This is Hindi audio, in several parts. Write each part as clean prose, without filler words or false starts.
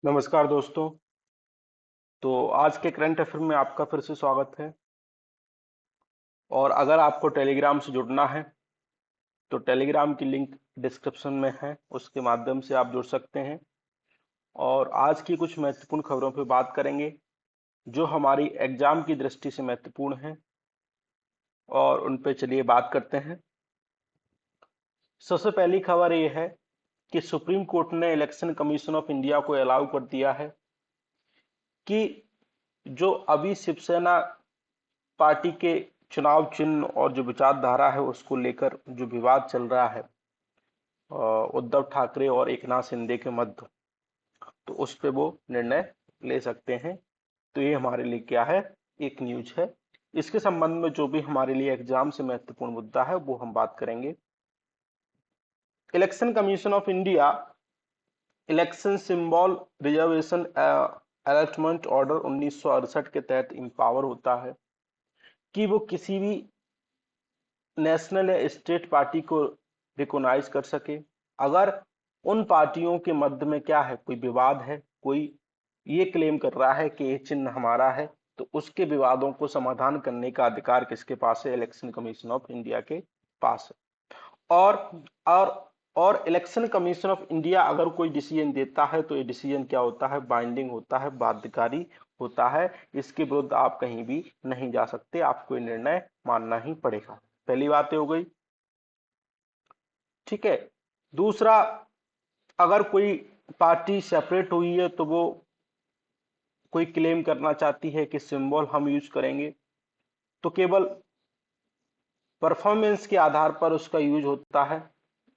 नमस्कार दोस्तों। तो आज के करंट अफेयर में आपका फिर से स्वागत है। और अगर आपको टेलीग्राम से जुड़ना है तो टेलीग्राम की लिंक डिस्क्रिप्शन में है, उसके माध्यम से आप जुड़ सकते हैं। और आज की कुछ महत्वपूर्ण खबरों पर बात करेंगे जो हमारी एग्जाम की दृष्टि से महत्वपूर्ण है, और उन पे चलिए बात करते हैं। सबसे पहली खबर ये है कि सुप्रीम कोर्ट ने इलेक्शन कमीशन ऑफ इंडिया को अलाउ कर दिया है कि जो अभी शिवसेना पार्टी के चुनाव चिन्ह और जो विचारधारा है उसको लेकर जो विवाद चल रहा है उद्धव ठाकरे और एकनाथ शिंदे के मध्य, तो उस पे वो निर्णय ले सकते हैं। तो ये हमारे लिए क्या है, एक न्यूज है। इसके संबंध में जो भी हमारे लिए एग्जाम से महत्वपूर्ण मुद्दा है वो हम बात करेंगे। Election commission of India election symbol reservation allotment order 1968 के तहत इंपावर होता है कि वो किसी भी नेशनल या स्टेट पार्टी को रिकॉग्नाइज कर सके। अगर उन पार्टियों के मध्य में क्या है, कोई विवाद है, कोई ये क्लेम कर रहा है कि ये चिन्ह हमारा है, तो उसके विवादों को समाधान करने का अधिकार किसके पास है? इलेक्शन कमीशन ऑफ इंडिया के पास है। और इलेक्शन कमीशन ऑफ इंडिया अगर कोई डिसीजन देता है तो ये डिसीजन क्या होता है? बाइंडिंग होता है, बाध्यकारी होता है। इसके विरुद्ध आप कहीं भी नहीं जा सकते, आपको ये निर्णय मानना ही पड़ेगा। पहली बात हो गई, ठीक है। दूसरा, अगर कोई पार्टी सेपरेट हुई है तो वो कोई क्लेम करना चाहती है कि सिंबल हम यूज करेंगे, तो केवल परफॉर्मेंस के आधार पर उसका यूज होता है।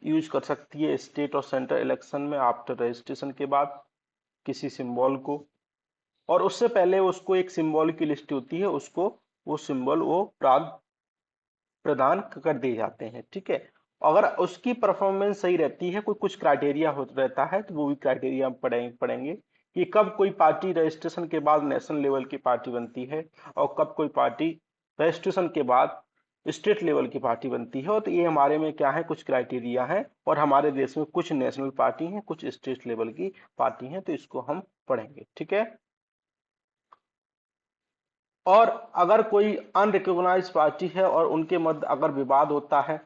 यूज कर सकती है स्टेट और सेंट्रल इलेक्शन में आफ्टर रजिस्ट्रेशन के बाद किसी सिंबल को, और उससे पहले उसको एक सिंबल की लिस्ट होती है, उसको वो सिंबल वो प्रदान कर दिए जाते हैं, ठीक है। अगर उसकी परफॉर्मेंस सही रहती है, कोई कुछ क्राइटेरिया हो रहता है, तो वो भी क्राइटेरिया पढ़ेंगे कि कब कोई पार्टी रजिस्ट्रेशन के बाद नेशनल लेवल की पार्टी बनती है और कब कोई पार्टी रजिस्ट्रेशन के बाद स्टेट लेवल की पार्टी बनती है। और तो ये हमारे में क्या है, कुछ क्राइटेरिया है, और हमारे देश में कुछ नेशनल पार्टी हैं, कुछ स्टेट लेवल की पार्टी हैं, तो इसको हम पढ़ेंगे, ठीक है। और अगर कोई अनरिकॉग्नाइज्ड पार्टी है और उनके मध्य अगर विवाद होता है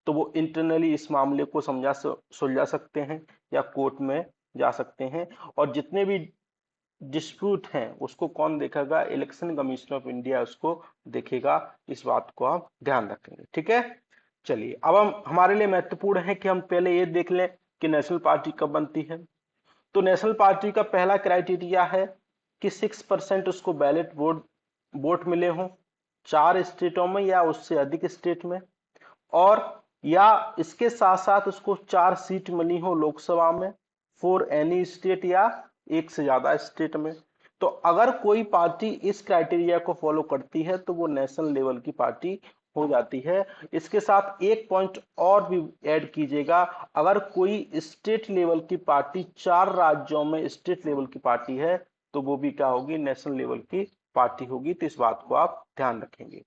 तो वो इंटरनली इस मामले को सुलझा सकते हैं या कोर्ट में जा सकते हैं। और जितने भी डिस्प्यूट हैं उसको कौन देखेगा? इलेक्शन कमीशन ऑफ इंडिया उसको देखेगा। इस बात को आप ध्यान रखेंगे, ठीक है। चलिए, अब हम हमारे लिए महत्वपूर्ण है कि हम पहले ये देख लें कि नेशनल पार्टी कब बनती है। तो नेशनल पार्टी का पहला क्राइटेरिया है कि 6% उसको बैलेट वोट वोट मिले हों 4 स्टेटों में या उससे अधिक स्टेट में, और या इसके साथ साथ उसको 4 सीट मिली हो लोकसभा में फॉर एनी स्टेट, या एक से ज्यादा स्टेट में। तो अगर कोई पार्टी इस क्राइटेरिया को फॉलो करती है तो वो नेशनल लेवल की पार्टी हो जाती है। इसके साथ एक पॉइंट और भी ऐड कीजिएगा, अगर कोई स्टेट लेवल की पार्टी 4 राज्यों में स्टेट लेवल की पार्टी है तो वो भी क्या होगी? नेशनल लेवल की पार्टी होगी। तो इस बात को आप ध्यान रखेंगे।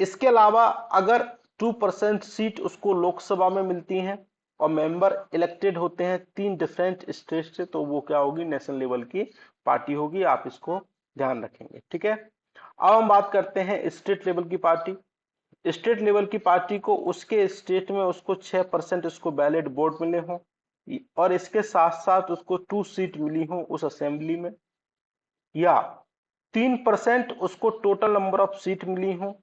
इसके अलावा अगर 2% सीट उसको लोकसभा में मिलती हैं और मेंबर इलेक्टेड होते हैं 3 डिफरेंट स्टेट से, तो वो क्या होगी? नेशनल लेवल की पार्टी होगी। आप इसको ध्यान रखेंगे, ठीक है। अब हम बात करते हैं स्टेट लेवल की पार्टी। स्टेट लेवल की पार्टी को उसके स्टेट में उसको 6% उसको बैलेट वोट मिले हों, और इसके साथ साथ उसको 2 सीट मिली हो उस असेंबली में, या 3% उसको टोटल नंबर ऑफ सीट मिली हो,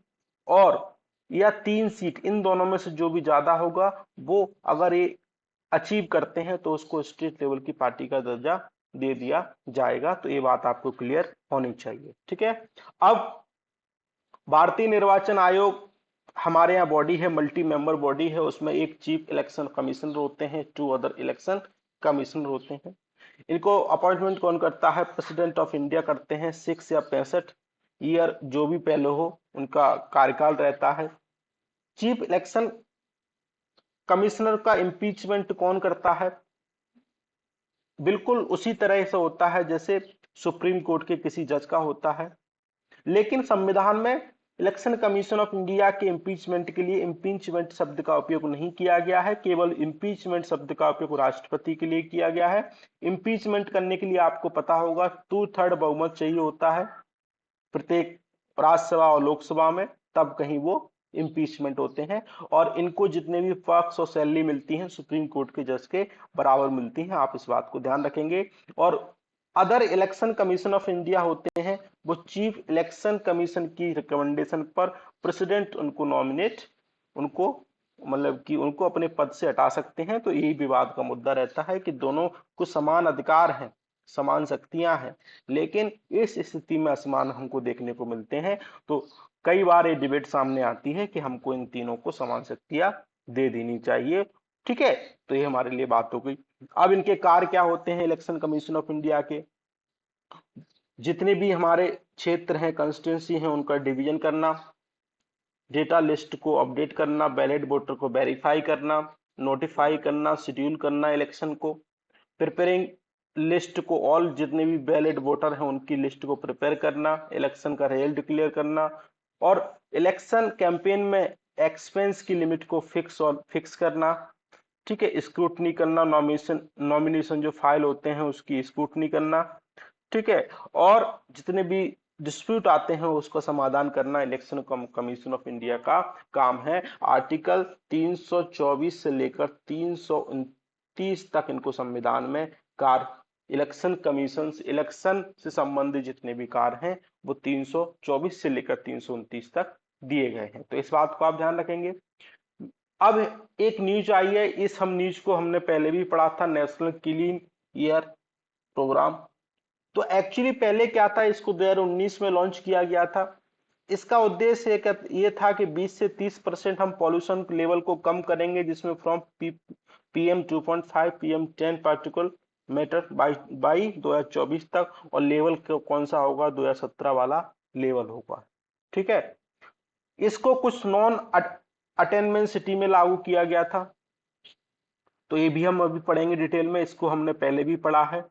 और या 3 सीट, इन दोनों में से जो भी ज्यादा होगा वो अगर ये अचीव करते हैं तो उसको स्टेट लेवल की पार्टी का दर्जा दे दिया जाएगा। तो ये बात आपको क्लियर होनी चाहिए, ठीक है। अब भारतीय निर्वाचन आयोग हमारे यहाँ बॉडी है, मल्टी मेंबर बॉडी है। उसमें एक चीफ इलेक्शन कमिश्नर होते हैं, 2 अदर इलेक्शन कमिश्नर होते हैं। इनको अपॉइंटमेंट कौन करता है? प्रेसिडेंट ऑफ इंडिया करते हैं। 6 या 65 ईयर जो भी पहले हो उनका कार्यकाल रहता है। चीफ इलेक्शन कमिश्नर का इम्पीचमेंट कौन करता है? बिल्कुल उसी तरह से होता है जैसे सुप्रीम कोर्ट के किसी जज का होता है। लेकिन संविधान में इलेक्शन कमीशन ऑफ इंडिया के इम्पीचमेंट के लिए इम्पीचमेंट शब्द का उपयोग नहीं किया गया है, केवल इम्पीचमेंट शब्द का उपयोग राष्ट्रपति के लिए किया गया है। इम्पीचमेंट करने के लिए आपको पता होगा 2/3 बहुमत चाहिए होता है प्रत्येक राज्यसभा और लोकसभा में, तब कहीं वो इम्पीचमेंट होते हैं। और इनको जितने भी पक्ष और सैलरी मिलती हैं सुप्रीम कोर्ट के जज के बराबर मिलती हैं, आप इस बात को ध्यान रखेंगे। और other election commission of India होते हैं, वो चीफ इलेक्शन कमीशन की रिकमेंडेशन पर प्रेसिडेंट उनको नॉमिनेट, उनको मतलब कि उनको अपने पद से हटा सकते हैं। तो यही विवाद का मुद्दा रहता है कि दोनों को समान अधिकार हैं, समान शक्तियां हैं, लेकिन इस स्थिति में असमान हमको देखने को मिलते हैं। तो कई बार ये डिबेट सामने आती है कि हमको इन तीनों को समान शक्तियां दे देनी चाहिए। ठीक है, तो ये हमारे लिए बात हो गई। अब इनके कार्य क्या होते हैं इलेक्शन कमीशन ऑफ इंडिया के? जितने भी हमारे क्षेत्र हैं, कंस्टिट्यूंसी हैं, उनका डिवीजन करना, डेटा लिस्ट को अपडेट करना, बैलेट वोटर को वेरीफाई करना, नोटिफाई करना, शेड्यूल करना इलेक्शन को, प्रिपेयरिंग लिस्ट को, ऑल जितने भी बैलेट वोटर हैं उनकी लिस्ट को प्रिपेयर करना, इलेक्शन का रिजल्ट डिक्लेयर करना, और इलेक्शन कैंपेन में एक्सपेंस की लिमिट को फिक्स करना। ठीक है, स्क्रूटनी करना, नॉमिनेशन जो फाइल होते हैं उसकी स्क्रूटनी करना। ठीक है, और जितने भी डिस्प्यूट आते हैं उसका समाधान करना इलेक्शन कमीशन ऑफ इंडिया का काम है। आर्टिकल 324 से लेकर 329 तक इनको संविधान में कार्य, इलेक्शन कमीशन इलेक्शन से संबंधित जितने भी कार्य हैं वो 324 से लेकर 329 तक दिए गए हैं। तो इस बात को आप ध्यान रखेंगे। अब एक न्यूज आई है, इस हम न्यूज को हमने पहले भी पढ़ा था, नेशनल क्लीन ईयर प्रोग्राम। तो एक्चुअली पहले क्या था, इसको 2019 में लॉन्च किया गया था। इसका उद्देश्य ये था कि 20 से 30% हम पॉल्यूशन लेवल को कम करेंगे, जिसमें from PM 2.5 PM 10 particle matter by 2024 तक, और लेवल कौन सा होगा, 2017 वाला लेवल होगा। ठीक है, इसको कुछ नॉन अटेनमेंट सिटी में लागू किया गया था, तो ये भी हम अभी पढ़ेंगे डिटेल में, इसको हमने पहले भी पढ़ा है।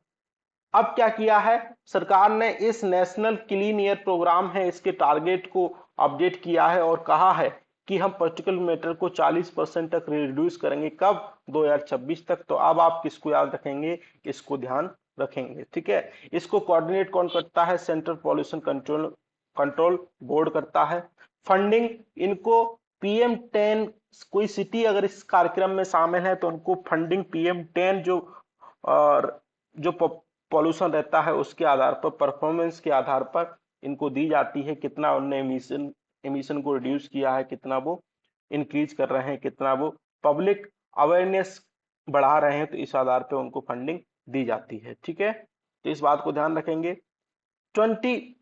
अब क्या किया है सरकार ने, इस नेशनल क्लीन ईयर प्रोग्राम है इसके टारगेट को अपडेट किया है और कहा है कि हम पर्टिकुलर मैटर को 40% तक रिड्यूस करेंगे, कब, 2026 तक। तो अब आप किसको याद रखेंगे, इसको ध्यान रखेंगे। ठीक है, इसको कोऑर्डिनेट कौन करता है, central pollution control control board करता है। फंडिंग इनको PM10, कोई सिटी अगर इस कार्यक्रम में शामिल है तो उनको फंडिंग PM10 जो और जो पॉल्यूशन रहता है उसके आधार पर, परफॉर्मेंस के आधार पर इनको दी जाती है, कितना उनने एमिशन को रिड्यूस किया है, कितना वो इंक्रीज कर रहे हैं, कितना वो पब्लिक अवेयरनेस बढ़ा रहे हैं, तो इस आधार पर उनको फंडिंग दी जाती है। ठीक है, तो इस बात को ध्यान रखेंगे। 20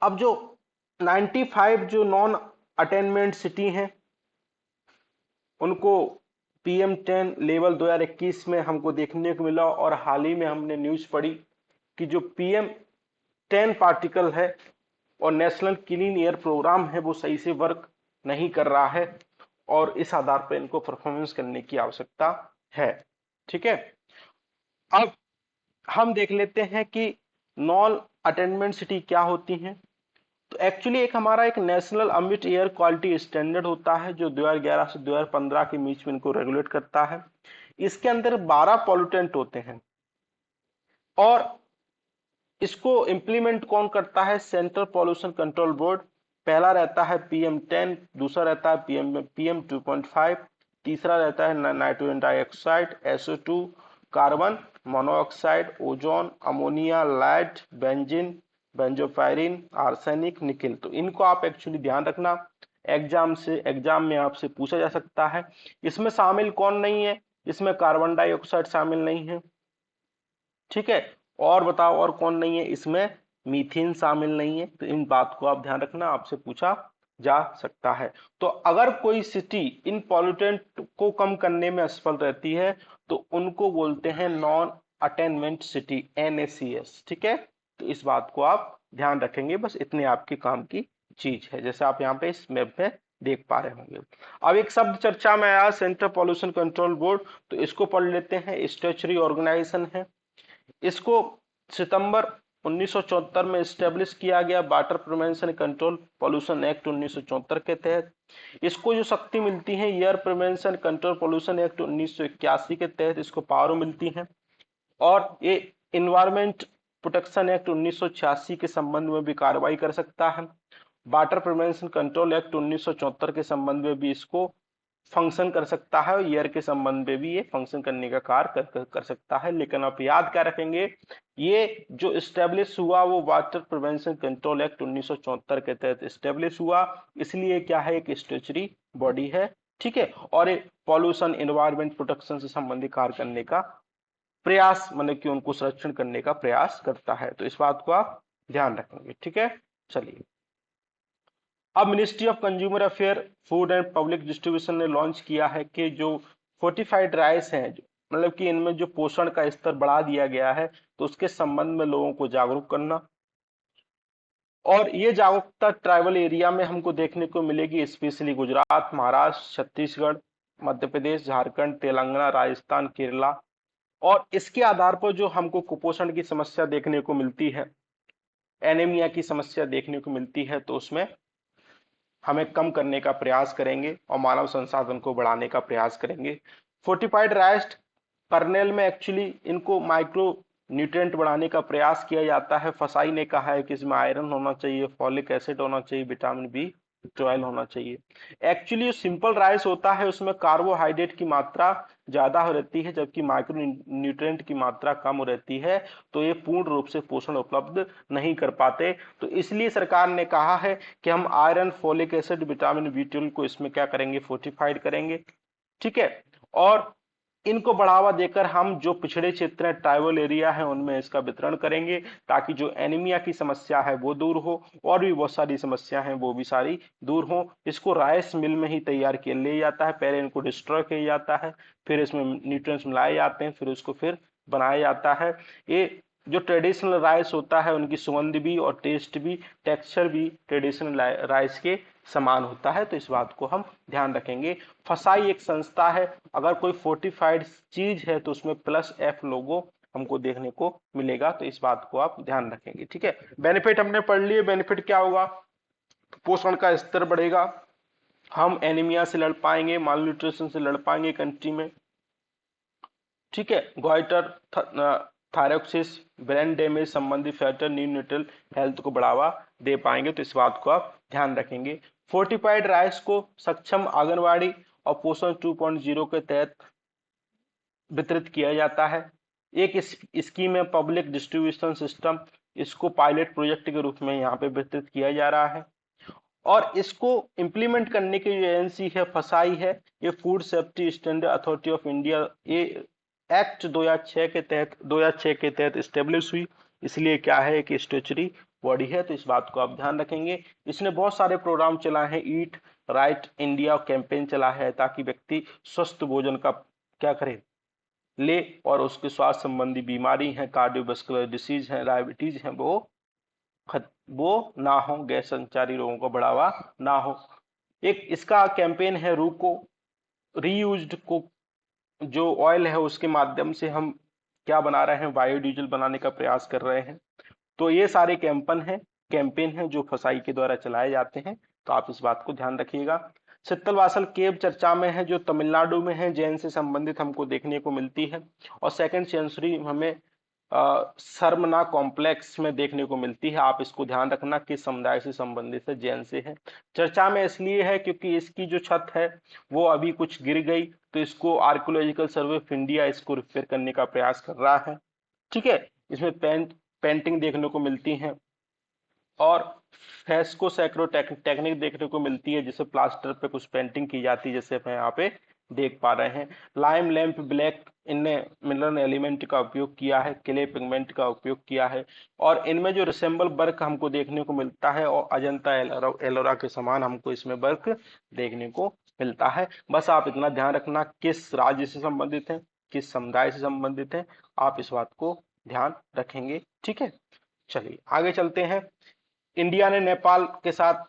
अब जो 95 जो नॉन अटेनमेंट सिटी हैं उनको PM10 लेवल 2021 में हमको देखने को मिला, और हाल ही में हमने न्यूज पढ़ी कि जो PM10 पार्टिकल है और नेशनल क्लीन एयर प्रोग्राम है वो सही से वर्क नहीं कर रहा है, और इस आधार पर इनको परफॉर्मेंस करने की आवश्यकता है। ठीक है, अब हम देख लेते हैं कि नॉन अटेनमेंट सिटी क्या होती हैं। तो एक्चुअली एक हमारा एक नेशनल अम्बिट एयर क्वालिटी स्टैंडर्ड होता है जो 2011 से 2015 के बीच में इनको रेगुलेट करता है। इसके अंदर 12 पॉल्यूटेंट होते हैं, और इसको इंप्लीमेंट कौन करता है, सेंट्रल पॉल्यूशन कंट्रोल बोर्ड। पहला रहता है PM10, दूसरा रहता है PM 2.5, तीसरा रहता है nitrogen dioxide, SO2, carbon monoxide, ozone, ammonia, lead, benzene, benzopyrene, arsenic, nickel. तो इनको आप एक्चुअली ध्यान रखना, एग्जाम में आपसे पूछा जा सकता है। इसमें शामिल कौन नहीं है, इसमें कार्बन डाइऑक्साइड शामिल नहीं है। ठीक है, और बताओ और कौन नहीं है, इसमें मीथेन शामिल नहीं है। तो इन बात को आप ध्यान रखना, आपसे पूछा जा सकता है। तो अगर कोई सिटी इन पॉल्यूटेंट को कम करने में असफल रहती है तो उनको बोलते हैं नॉन अटेनमेंट सिटी, NACS। ठीक है, तो इस बात को आप ध्यान रखेंगे, बस इतने आपके काम की चीज है, जैसे आप यहाँ पे इस मैप में देख पा रहे होंगे। अब एक शब्द चर्चा में आया, सेंट्रल पॉल्यूशन कंट्रोल बोर्ड, तो इसको पढ़ लेते हैं। स्टैट्यूटरी ऑर्गेनाइजेशन है, इसको सितंबर 1974 में स्टेब्लिश किया गया water prevention control pollution act 1974 के तहत। इसको जो शक्ति मिलती है air prevention control pollution act 1981 के तहत इसको पावर मिलती है। और ये इन्वायरमेंट प्रोटेक्शन एक्ट 1986 के संबंध में भी कार्रवाई कर सकता है। वाटर प्रिवेंशन कंट्रोल एक्ट 1974 के संबंध में भी इसको फंक्शन कर सकता है और ईयर के संबंध में भी ये फंक्शन करने का कार्य कर सकता है। लेकिन आप याद क्या रखेंगे, ये जो स्टेब्लिश हुआ वो वाटर प्रिवेंशन कंट्रोल एक्ट 1974 के तहत स्टेब्लिश हुआ, इसलिए क्या है, एक स्टैट्यूटरी बॉडी है, ठीक है। और ये पॉल्यूशन एनवायरमेंट प्रोटेक्शन से संबंधित कार्य करने का प्रयास, मतलब कि उनको संरक्षण करने का प्रयास करता है। तो इस बात को आप ध्यान रखेंगे, ठीक है। चलिए, अब ministry of consumer affair food and public distribution ने लॉन्च किया है कि जो फोर्टिफाइड राइस हैं, मतलब कि इनमें जो पोषण का स्तर बढ़ा दिया गया है, तो उसके संबंध में लोगों को जागरूक करना। और ये जागरूकता ट्राइबल एरिया में हमको देखने को मिलेगी, स्पेशली गुजरात, महाराष्ट्र, छत्तीसगढ़, मध्य प्रदेश, झारखंड, तेलंगाना, राजस्थान, केरला। और इसके आधार पर जो हमको कुपोषण की समस्या देखने को मिलती है, एनीमिया की समस्या देखने को मिलती है, तो उसमें हमें कम करने का प्रयास करेंगे और मानव संसाधन को बढ़ाने का प्रयास करेंगे। फोर्टिफाइड राइस कर्नेल में एक्चुअली इनको माइक्रो न्यूट्रिएंट बढ़ाने का प्रयास किया जाता है। फसाई ने कहा है कि इसमें आयरन होना चाहिए, फॉलिक एसिड होना चाहिए, विटामिन बी 12 होना चाहिए। एक्चुअली सिंपल राइस होता है उसमें कार्बोहाइड्रेट की मात्रा ज्यादा हो रहती है, जबकि माइक्रो न्यूट्रिएंट की मात्रा कम हो रहती है, तो ये पूर्ण रूप से पोषण उपलब्ध नहीं कर पाते। तो इसलिए सरकार ने कहा है कि हम iron, folic acid, vitamin B 12 को इसमें क्या करेंगे, फोर्टिफाइड करेंगे, ठीक है। और इनको बढ़ावा देकर हम जो पिछड़े क्षेत्र हैं, ट्राइबल एरिया है, उनमें इसका वितरण करेंगे, ताकि जो एनीमिया की समस्या है वो दूर हो, और भी बहुत सारी समस्या हैं वो भी सारी दूर हो। इसको राइस मिल में ही तैयार किया ले जाता है, पहले इनको डिस्ट्रॉय किया जाता है, फिर इसमें न्यूट्रिएंट्स मिलाए जाते हैं, फिर उसको फिर बनाया जाता है। ये जो ट्रेडिशनल राइस होता है, उनकी सुगंध भी और टेस्ट भी, टेक्सचर भी ट्रेडिशनल राइस के समान होता है। तो इस बात को हम ध्यान रखेंगे। फसाई एक संस्था है, अगर कोई फोर्टिफाइड चीज है तो उसमें +F लोगो हमको देखने को मिलेगा, तो इस बात को आप ध्यान रखेंगे, ठीक है। बेनिफिट हमने पढ़ लिए। बेनिफिट क्या होगा, पोषण का स्तर बढ़ेगा, हम एनीमिया से लड़ पाएंगे, माल न्यूट्रिशन से लड़ पाएंगे कंट्री में, ठीक है। गॉइटर, थायरॉक्सिस, ब्रेन डैमेज संबंधी फैक्टर न्यूनेटल हेल्थ को बढ़ावा दे पाएंगे। तो इस बात को आप ध्यान रखेंगे। फोर्टिफाइड राइस को सक्षम आंगनवाड़ी और पोषण 2.0 के तहत वितरित किया जाता है। एक स्कीम है पब्लिक डिस्ट्रीब्यूशन सिस्टम, इसको पायलट प्रोजेक्ट के रूप में यहाँ पे वितरित किया जा रहा है। और इसको इम्प्लीमेंट करने की जो एजेंसी है फसाई है, ये food safety standard authority of India, ये एक्ट 2006 के तहत स्टेब्लिश हुई, इसलिए क्या है कि स्टैट्यूटरी बॉडी है। तो इस बात को आप ध्यान रखेंगे। इसने बहुत सारे प्रोग्राम चलाए हैं, ईट राइट इंडिया कैंपेन चला है, ताकि व्यक्ति स्वस्थ भोजन का क्या करे, ले, और उसके स्वास्थ्य संबंधी बीमारी है, कार्डियोवास्कुलर डिसीज है, डायबिटीज है, वो ना हो, गैस संचारी रोगों को बढ़ावा ना हो। एक इसका कैंपेन है रूको, रीयूज्ड को जो ऑयल है उसके माध्यम से हम क्या बना रहे हैं, बायोडीजल बनाने का प्रयास कर रहे हैं। तो ये सारे कैंपेन है जो फसाई के द्वारा चलाए जाते हैं। तो आप इस बात को ध्यान रखिएगा। चित्तलवासल केव चर्चा में है, जो तमिलनाडु में है, जैन से संबंधित हमको देखने को मिलती है। और सेकंड सेंचुरी हमें सरमना कॉम्प्लेक्स में देखने को मिलती है। आप इसको ध्यान रखना किस समुदाय से संबंधित है, जैन से है। चर्चा में इसलिए है क्योंकि इसकी जो छत है वो अभी कुछ गिर गई, तो इसको आर्कियोलॉजिकल सर्वे ऑफ इंडिया इसको रिपेयर करने का प्रयास कर रहा है, ठीक है। इसमें पेंटिंग देखने को मिलती है, और फेस्को सैक्रो टेक्निक देखने को मिलती है, जिसे प्लास्टर पे कुछ पेंटिंग की जाती है, जैसे हम यहाँ पे देख पा रहे हैं। लाइम लैंप ब्लैक, इनने मिनरल एलिमेंट का उपयोग किया है, क्ले पिगमेंट का उपयोग किया है, और इनमें जो रिसेंबल वर्क हमको देखने को मिलता है, और अजंता एलोरा के समान हमको इसमें वर्क देखने को मिलता है। बस आप इतना ध्यान रखना किस राज्य से संबंधित है, किस समुदाय से संबंधित है, आप इस बात को ध्यान रखेंगे, ठीक है। चलिए आगे चलते हैं। इंडिया ने नेपाल के साथ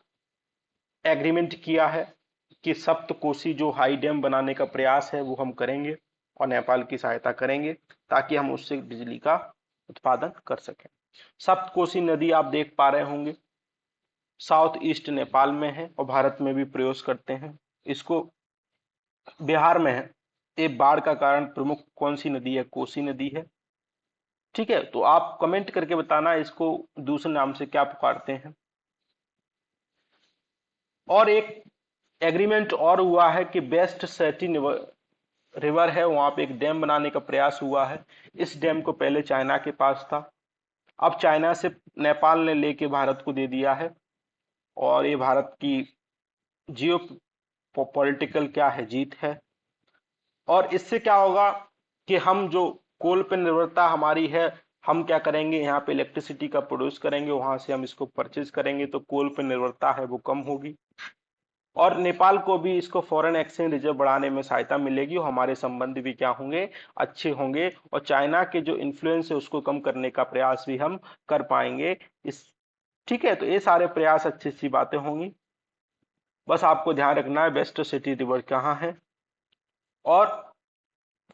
एग्रीमेंट किया है कि सप्तकोशी जो हाई डैम बनाने का प्रयास है वो हम करेंगे, और नेपाल की सहायता करेंगे, ताकि हम उससे बिजली का उत्पादन कर सकें। सप्तकोसी नदी आप देख पा रहे होंगे, साउथ ईस्ट नेपाल में है और भारत में भी प्रयोग करते हैं इसको। बिहार में है। ये बाढ़ का कारण प्रमुख कौन सी नदी है? कोसी नदी है। ठीक है, तो आप कमेंट करके बताना इसको दूसरे नाम से क्या पुकारते हैं। और एक एग्रीमेंट और हुआ है कि बेस्ट सेटी रिवर है, वहां पे एक डैम बनाने का प्रयास हुआ है। इस डैम को पहले चाइना के पास था, अब चाइना से नेपाल ने लेके भारत को दे दिया है। और ये भारत की जियो पॉलिटिकल क्या है, जीत है। और इससे क्या होगा कि हम जो कोल पे निर्भरता हमारी है, हम क्या करेंगे, यहाँ पे इलेक्ट्रिसिटी का प्रोड्यूस करेंगे, वहां से हम इसको परचेज करेंगे, तो कोल पे निर्भरता है वो कम होगी। और नेपाल को भी इसको फॉरेन एक्सचेंज रिजर्व बढ़ाने में सहायता मिलेगी और हमारे संबंध भी क्या होंगे, अच्छे होंगे। और चाइना के जो इन्फ्लुएंस है उसको कम करने का प्रयास भी हम कर पाएंगे इस। ठीक है, तो ये सारे प्रयास अच्छी अच्छी बातें होंगी। बस आपको ध्यान रखना है बेस्ट सिटी रिवर कहाँ है और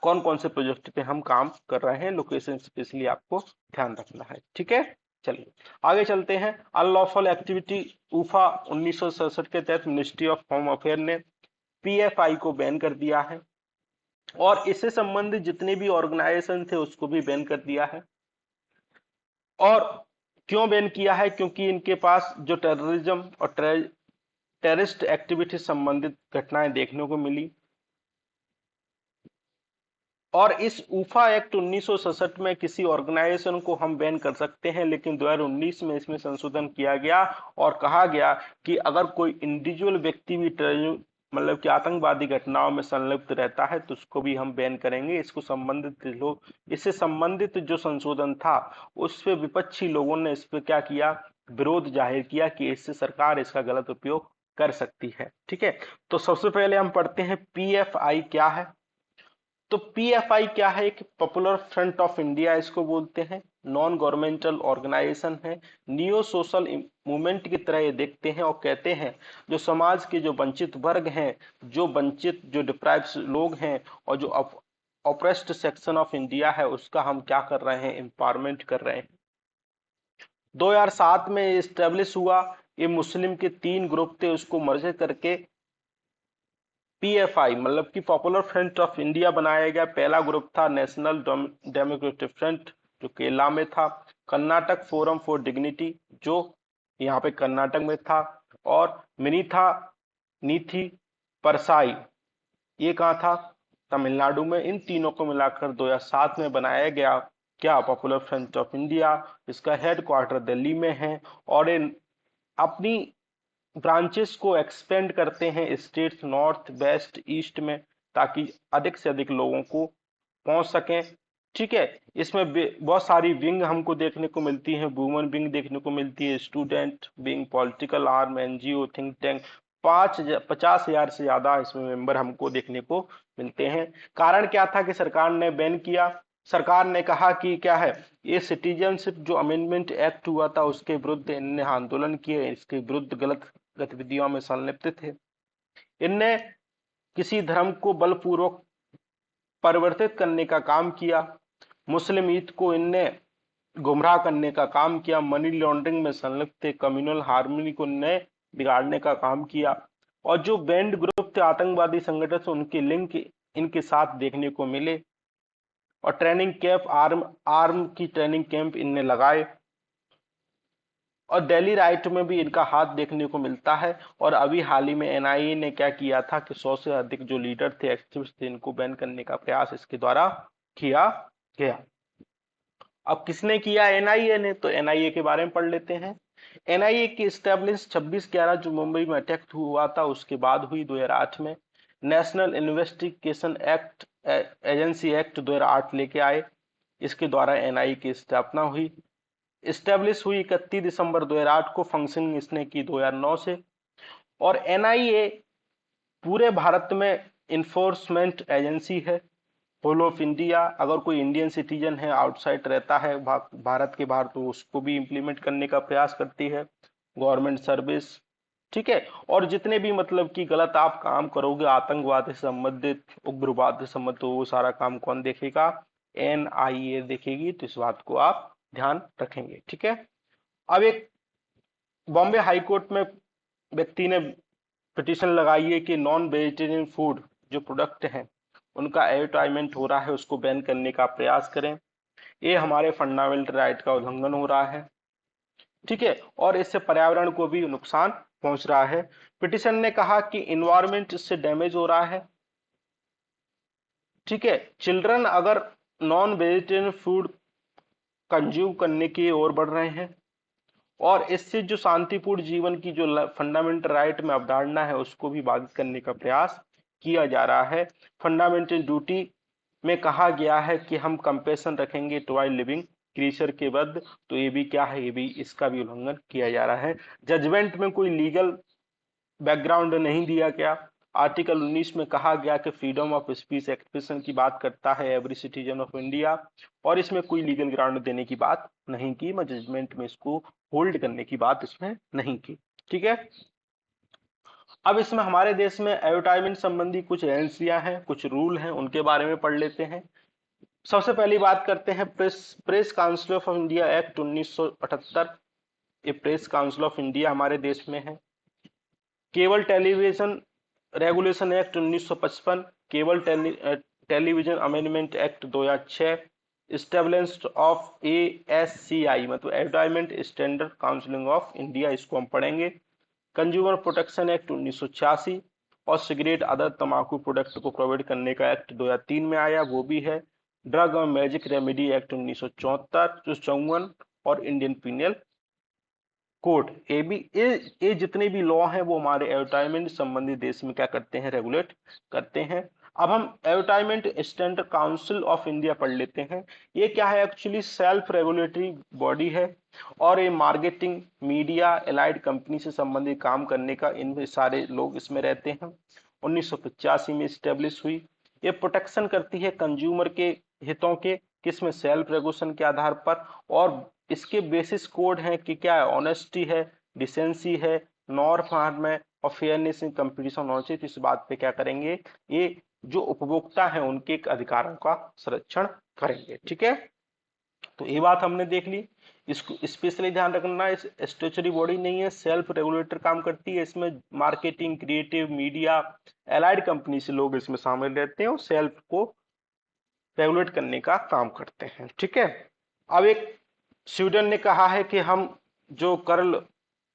कौन कौन से प्रोजेक्ट पे हम काम कर रहे हैं, लोकेशन स्पेशली आपको ध्यान रखना है। ठीक है, चलिए आगे चलते हैं। अनलॉफुल एक्टिविटी उफा 1967 के तहत मिनिस्ट्री ऑफ होम अफेयर ने पीएफआई को बैन कर दिया है और इससे संबंधित जितने भी ऑर्गेनाइजेशन थे उसको भी बैन कर दिया है। और क्यों बैन किया है? क्योंकि इनके पास जो टेररिज्म और टेररिस्ट एक्टिविटी संबंधित घटनाएं देखने को मिली। और इस उफा एक्ट 1967 में किसी ऑर्गेनाइजेशन को हम बैन कर सकते हैं, लेकिन 2019 में इसमें संशोधन किया गया और कहा गया कि अगर कोई इंडिविजुअल व्यक्ति भी मतलब कि आतंकवादी घटनाओं में संलिप्त रहता है तो उसको भी हम बैन करेंगे। इसको संबंधित लोग, इससे संबंधित जो संशोधन था उस पे विपक्षी लोगों ने इस पे क्या किया, विरोध जाहिर किया कि इससे सरकार इसका गलत उपयोग कर सकती है। ठीक है, तो सबसे पहले हम पढ़ते हैं पीएफआई क्या है। तो पीएफआई क्या है? एक पॉपुलर फ्रंट ऑफ इंडिया इसको बोलते हैं, नॉन गवर्नमेंटल ऑर्गेनाइजेशन है। नियो सोशल मूवमेंट की तरह ये देखते हैं और कहते हैं जो समाज के जो वंचित वर्ग हैं, जो वंचित जो डिप्राइव्ड लोग हैं और जो ऑप्रेस्ड सेक्शन ऑफ इंडिया है उसका हम क्या कर रहे हैं, एम्पावरमेंट कर रहे हैं। 2007 में इस्टेब्लिश हुआ। ये मुस्लिम के 3 ग्रुप थे उसको मर्ज करके पीएफआई मतलब कि पॉपुलर फ्रंट ऑफ इंडिया बनाया गया। पहला ग्रुप था नेशनल डेमोक्रेटिक फ्रंट जो केरला में था, कर्नाटक फोरम फॉर डिग्निटी जो यहाँ पे कर्नाटक में था, और मिनीथा नीथी परसाई ये कहाँ था, तमिलनाडु में। इन तीनों को मिलाकर 2007 में बनाया गया क्या, पॉपुलर फ्रंट ऑफ इंडिया। इसका हेडक्वार्टर दिल्ली में है और इन अपनी ब्रांचेस को एक्सपेंड करते हैं स्टेट्स नॉर्थ वेस्ट ईस्ट में, ताकि अधिक से अधिक लोगों को पहुंच सकें। ठीक है, इसमें बहुत सारी विंग हमको देखने को मिलती है, वुमेन विंग देखने को मिलती है, student wing, political arm, NGO, think tank. 50,000 से ज्यादा इसमें मेंबर हमको देखने को मिलते हैं। कारण क्या था कि सरकार ने बैन किया? सरकार ने कहा कि क्या है, ये सिटीजनशिप जो अमेंडमेंट एक्ट हुआ था उसके विरुद्ध इनने आंदोलन किए, इसके विरुद्ध गलत गतिविधियों में संलिप्त थे। इनने किसी धर्म को बलपूर्वक परिवर्तित करने का काम किया, मुस्लिम ईद को इनने गुमराह करने का काम किया, मनी लॉन्ड्रिंग में संलिप्त थे, कम्युनल हार्मनी को इनने बिगाड़ने का काम किया। और जो बैंड ग्रुप थे आतंकवादी संगठन से उनके लिंक इनके साथ देखने को मिले। और ट्रेनिंग कैंप, आर्म आर्म की ट्रेनिंग कैंप इनने लगाए। और दिल्ली राइट में भी इनका हाथ देखने को मिलता है। और अभी हाल ही में एनआईए ने क्या किया था कि 100 से अधिक जो लीडर थे, एक्टिविस्ट थे, इनको बैन करने का प्रयास इसके द्वारा किया गया। अब किसने किया? एनआईए ने। तो एनआईए के बारे में पढ़ लेते हैं। एनआईए की स्टैब्लिश 26/11 जो मुंबई में अटैक हुआ था उसके बाद हुई 2008 में। National investigation act agency act 2008 लेके आए, इसके द्वारा एनआईए की स्थापना हुई। इस्टेब्लिश हुई 31 दिसंबर 2008 को, फंक्शनिंग इसने की 2009 से। और एनआईए पूरे भारत में इन्फोर्समेंट एजेंसी है, होल ऑफ इंडिया। अगर कोई इंडियन सिटीजन है, आउटसाइड रहता है भारत के बाहर, तो उसको भी इम्प्लीमेंट करने का प्रयास करती है, गवर्नमेंट सर्विस। ठीक है, और जितने भी मतलब कि गलत आप काम करोगे आतंकवाद से संबंधित, उग्रवाद से संबंधित, तो वो सारा काम कौन देखेगा? एनआईए देखेगी। तो इस बात को आप ध्यान रखेंगे। ठीक है, अब एक बॉम्बे हाई कोर्ट में व्यक्ति ने पिटीशन लगाई है कि नॉन वेजिटेरियन फूड जो प्रोडक्ट हैं उनका एडवर्टाइजमेंट हो रहा है उसको बैन करने का प्रयास करें, ये हमारे फंडामेंटल राइट का उल्लंघन हो रहा है। ठीक है, और इससे पर्यावरण को भी नुकसान पहुंच रहा है। पिटिशन ने कहा कि इन्वायरमेंट इससे डैमेज हो रहा है। ठीक है, चिल्ड्रन अगर नॉन वेजिटेरियन फूड कंज्यूम करने की ओर बढ़ रहे हैं और इससे जो शांतिपूर्ण जीवन की जो फंडामेंटल राइट में अवधारणा है उसको भी बाधित करने का प्रयास किया जा रहा है। फंडामेंटल ड्यूटी में कहा गया है कि हम कंपेशन रखेंगे टुवर्ड लिविंग क्रीचर के बद, तो ये भी क्या है, ये भी इसका भी उल्लंघन किया जा रहा है। जजमेंट में कोई लीगल बैकग्राउंड नहीं दिया गया। आर्टिकल 19 में कहा गया कि फ्रीडम ऑफ स्पीच एक्सप्रेशन की बात करता है एवरी सिटीजन ऑफ इंडिया, और इसमें कोई लीगल ग्राउंड देने की बात नहीं की, मैं जजमेंट में इसको होल्ड करने की बात इसमें नहीं की। ठीक है, अब इसमें हमारे देश में एडवर्टाइजमेंट संबंधी कुछ एजेंसियां हैं, कुछ रूल हैं, उनके बारे में पढ़ लेते हैं। सबसे पहली बात करते हैं press press council of India act 1978। ये प्रेस काउंसिल ऑफ इंडिया हमारे देश में है। Cable television regulation act 1955, cable television amendment act 2006, established of ASCI मतलब advertisement standard council of India, इसको हम पढ़ेंगे। कंज्यूमर प्रोटेक्शन एक्ट 1986 और सिगरेट अदर तंबाकू प्रोडक्ट को प्रोवाइड करने का एक्ट 2003 में आया, वो भी है। ड्रग और मैजिक रेमेडी एक्ट 1974 और इंडियन पीनल कोड, ये भी ये जितने भी लॉ हैं वो हमारे एडवर्टाइजमेंट संबंधी देश में क्या करते हैं, रेगुलेट करते हैं। अब हम advertisement standard council of India पढ़ लेते हैं। ये क्या है, एक्चुअली सेल्फ रेगुलेटरी बॉडी है और ये मार्केटिंग मीडिया एलाइड कंपनी से संबंधित काम करने का इन सारे लोग इसमें रहते हैं। 1985 में स्टेब्लिश हुई। ये प्रोटेक्शन करती है कंज्यूमर के हितों के, किसमें, सेल्फ रेगुलेशन के आधार पर, और इसके बेसिस कोड हैं कि क्या है, ऑनेस्टी है, डिसेंसी है, नॉर फार्म है और फेयरनेस इन कंपटीशन होना चाहिए। तो इस बात पे क्या करेंगे, ये जो उपभोक्ता है उनके अधिकारों का संरक्षण करेंगे। ठीक है, तो ये बात हमने देख ली। इसको स्पेशली ध्यान रखना, इस स्टेचुरी बॉडी नहीं है, सेल्फ रेगुलेटर काम करती है। इसमें marketing, creative, media, allied company से लोग इसमें शामिल रहते हैं और सेल्फ को रेगुलेट करने का काम करते हैं। ठीक है, अब एक स्वीडन ने कहा है कि हम जो कर्ल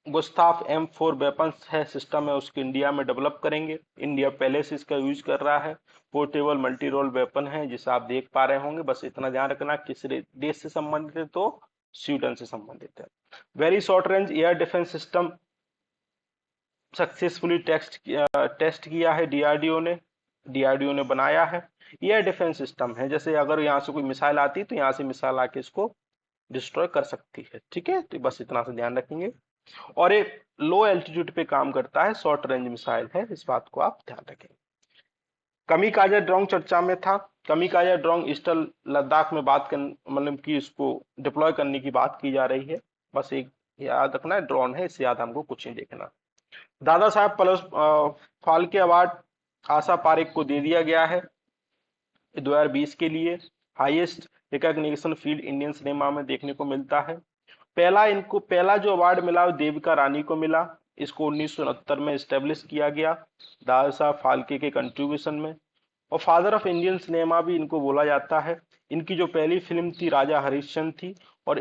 गुस्ताफ M4 वेपन्स है सिस्टम है उसको इंडिया में डेवलप करेंगे। इंडिया पहले से इसका यूज कर रहा है। पोर्टेबल मल्टी रोल वेपन है जिसे आप देख पा रहे होंगे। बस इतना ध्यान रखना किस देश से संबंधित है, तो स्वीडन से संबंधित है। Very short range air defence system successfully test किया है डीआरडीओ ने बनाया है। एयर डिफेंस सिस्टम है, जैसे अगर यहाँ से कोई मिसाइल आती है तो यहाँ से मिसाइल आके इसको डिस्ट्रॉय कर सकती है। ठीक है, तो बस इतना से ध्यान रखेंगे। और एक लो एल्टीट्यूड पे काम करता है, शॉर्ट रेंज मिसाइल है, इस बात को आप ध्यान रखें। कमीकाजा ड्रोन चर्चा में था। कमीकाजा ड्रोन ईस्टर्न लद्दाख में बात कर मतलब कि इसको डिप्लॉय करने की बात की जा रही है। बस एक याद रखना है, ड्रोन है, इससे याद हमको कुछ नहीं देखना। दादा साहब फाल्के अवार्ड आशा पारेख को दे दिया गया है 2020 के लिए। Highest recognition field Indian cinema में देखने को मिलता है। पहला जो अवार्ड मिला वो देविका रानी को मिला। इसको 1969 में स्टेब्लिश किया गया दादा साहब फाल्के के कंट्रीब्यूशन में, और फादर ऑफ इंडियन सिनेमा भी इनको बोला जाता है। इनकी जो पहली फिल्म थी राजा हरिश्चंद्र थी, और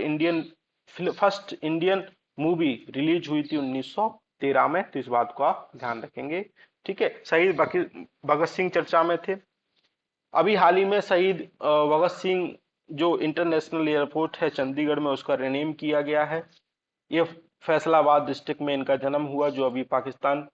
फर्स्ट इंडियन मूवी रिलीज हुई थी 1913 में, तो इस बात को आप ध्यान रखेंगे। ठीक है, शहीद भगत सिंह चर्चा में थे। अभी हाल ही में शहीद भगत सिंह जो इंटरनेशनल एयरपोर्ट है चंडीगढ़ में उसका रिनेम किया गया है। ये फैसलाबाद डिस्ट्रिक्ट में इनका जन्म हुआ जो अभी पाकिस्तान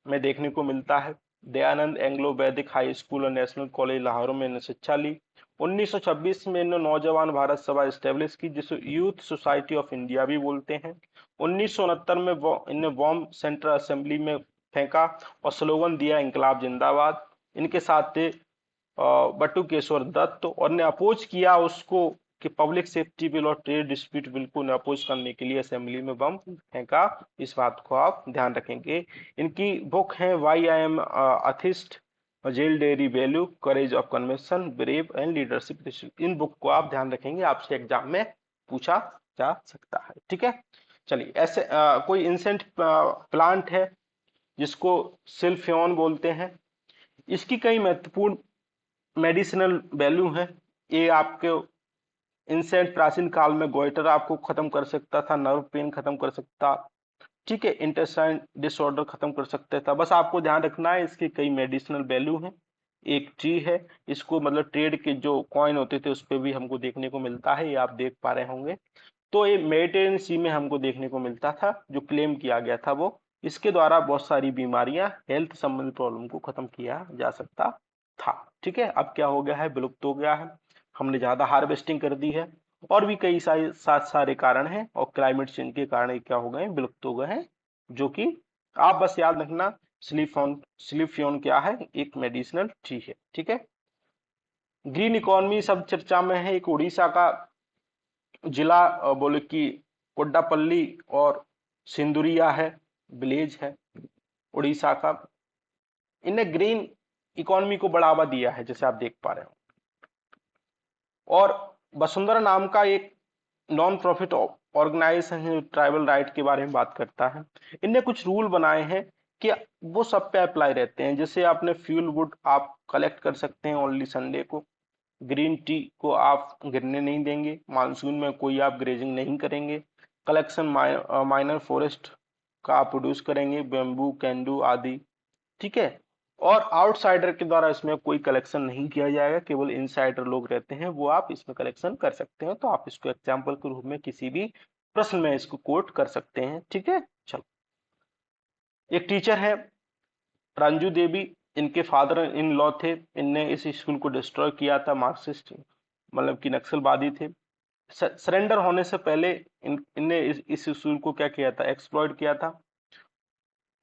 में देखने को मिलता है। दयानंद एंग्लो वैदिक हाई स्कूल और नेशनल कॉलेज लाहौर में इन्होंने शिक्षा ली। 1926 में इन्होंने नौजवान भारत सभा स्टेब्लिश की जिसे यूथ सोसाइटी ऑफ इंडिया भी बोलते हैं। 1969 में इन्हें बॉम्ब सेंट्रल असेंबली में फेंका और स्लोगन दिया इंकलाब जिंदाबाद। इनके साथ थे बटुकेश्वर दत्त, और ने अपोज किया उसको कि पब्लिक सेफ्टी बिल और ट्रेड डिस्प्यूट बिल को अपोज करने के लिए असेंबली में बम फेंका। इस बात को आप ध्यान रखेंगे। इनकी बुक है why I am atheist, jail diary value, courage of conviction, brave and leadership. इन बुक को आप ध्यान रखेंगे, आपसे एग्जाम में पूछा जा सकता है। ठीक है, चलिए ऐसे कोई इंसेंट प्लांट है जिसको सिल्फियन बोलते हैं, इसकी कई महत्वपूर्ण मेडिसिनल वैल्यू है। ये आपके इंसेंट प्राचीन काल में गोइटर आपको खत्म कर सकता था, नर्व पेन खत्म कर सकता, ठीक है, इंटेस्टाइन डिसऑर्डर खत्म कर सकता था। बस आपको ध्यान रखना है इसकी कई मेडिसिनल वैल्यू है। एक ट्री है, इसको मतलब ट्रेड के जो कॉइन होते थे उस पर भी हमको देखने को मिलता है, ये आप देख पा रहे होंगे। तो ये मेडिटेरेनियन सी में हमको देखने को मिलता था, जो क्लेम किया गया था वो इसके द्वारा बहुत सारी बीमारियां, हेल्थ संबंधित प्रॉब्लम को खत्म किया जा सकता था। ठीक है, अब क्या हो गया है, विलुप्त हो गया है, हमने ज्यादा हार्वेस्टिंग कर दी है, और भी कई सारे सात सारे कारण हैं, और क्लाइमेट चेंज के कारण ये क्या हो गए, विलुप्त हो गए हैं। जो कि आप बस याद रखना, स्लिफियन क्या है, एक मेडिसिनल ट्री है। ठीक है, ग्रीन इकोनॉमी सब चर्चा में है। एक उड़ीसा का जिला बोले कि कोड्डापल्ली और सिंदुरिया है, विलेज है उड़ीसा का, इन्हें ग्रीन इकोनॉमी को बढ़ावा दिया है, जैसे आप देख पा रहे हो। और वसुंधरा नाम का एक नॉन प्रॉफिट ऑर्गेनाइजेशन है, ट्राइबल राइट के बारे में बात करता है। इनने कुछ रूल बनाए हैं कि वो सब पे अप्लाई रहते हैं। जैसे आपने फ्यूल वुड आप कलेक्ट कर सकते हैं ओनली संडे को, ग्रीन टी को आप गिरने नहीं देंगे, मानसून में कोई आप ग्रेजिंग नहीं करेंगे, कलेक्शन माइनर फॉरेस्ट का आप प्रोड्यूस करेंगे, बेम्बू, कैंडू आदि। ठीक है, और आउटसाइडर के द्वारा इसमें कोई कलेक्शन नहीं किया जाएगा, केवल इनसाइडर लोग रहते हैं वो आप इसमें कलेक्शन कर सकते हैं। तो आप इसको एग्जाम्पल के रूप में किसी भी प्रश्न में इसको कोट कर सकते हैं। ठीक है, चलो, एक टीचर है रंजू देवी, इनके फादर इन लॉ थे, इनने इस स्कूल को डिस्ट्रॉय किया था, मार्क्सिस्ट मतलब कि नक्सलवादी थे। सरेंडर होने से पहले इनने इस स्कूल को क्या किया था, एक्सप्लॉइट किया था।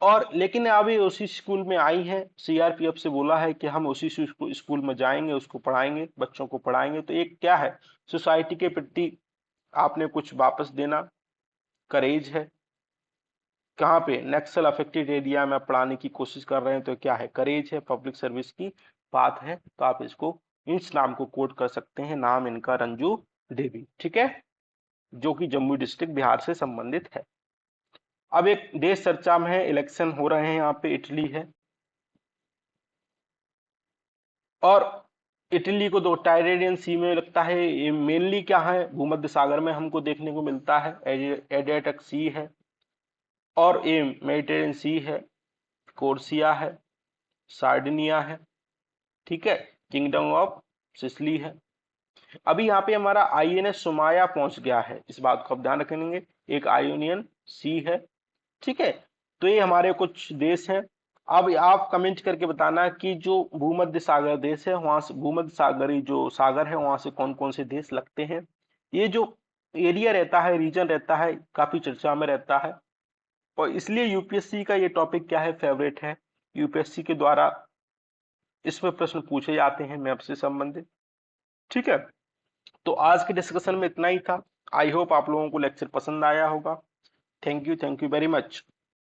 और लेकिन अभी उसी स्कूल में आई है, सीआरपीएफ से बोला है कि हम उसी स्कूल में जाएंगे, उसको पढ़ाएंगे, बच्चों को पढ़ाएंगे। तो एक क्या है, सोसाइटी के प्रति आपने कुछ वापस देना, करेज है। कहाँ पे, नक्सल अफेक्टेड एरिया में आप पढ़ाने की कोशिश कर रहे हैं, तो क्या है, करेज है, पब्लिक सर्विस की बात है। तो आप इसको इस नाम को कोट कर सकते हैं, नाम इनका रंजू देवी। ठीक है, जो कि जम्मू डिस्ट्रिक्ट बिहार से संबंधित है। अब एक देश चर्चा में है, इलेक्शन हो रहे हैं यहाँ पे, इटली है, और इटली को दो टाइरेनियन सी में लगता है, ये मेनली क्या है, भूमध्य सागर में हमको देखने को मिलता है, एडियाटिक सी है, और ये मेडिटेरियन सी है, कोर्सिया है, सार्डिनिया है, ठीक है, किंगडम ऑफ सिसली है। अभी यहाँ पे हमारा आईएनएस सुमाया पहुंच गया है, इस बात को आप ध्यान रखेंगे, एक आयोनियन सी है। ठीक है, तो ये हमारे कुछ देश हैं। अब आप कमेंट करके बताना कि जो भूमध्य सागर देश है, वहां से भूमध्य सागरी जो सागर है वहां से कौन कौन से देश लगते हैं। ये जो एरिया रहता है, रीजन रहता है, काफी चर्चा में रहता है, और इसलिए यूपीएससी का ये टॉपिक क्या है, फेवरेट है। यूपीएससी के द्वारा इसमें प्रश्न पूछे जाते हैं मैप से संबंधित। ठीक है, तो आज के डिस्कशन में इतना ही था। आई होप आप लोगों को लेक्चर पसंद आया होगा। Thank you very much.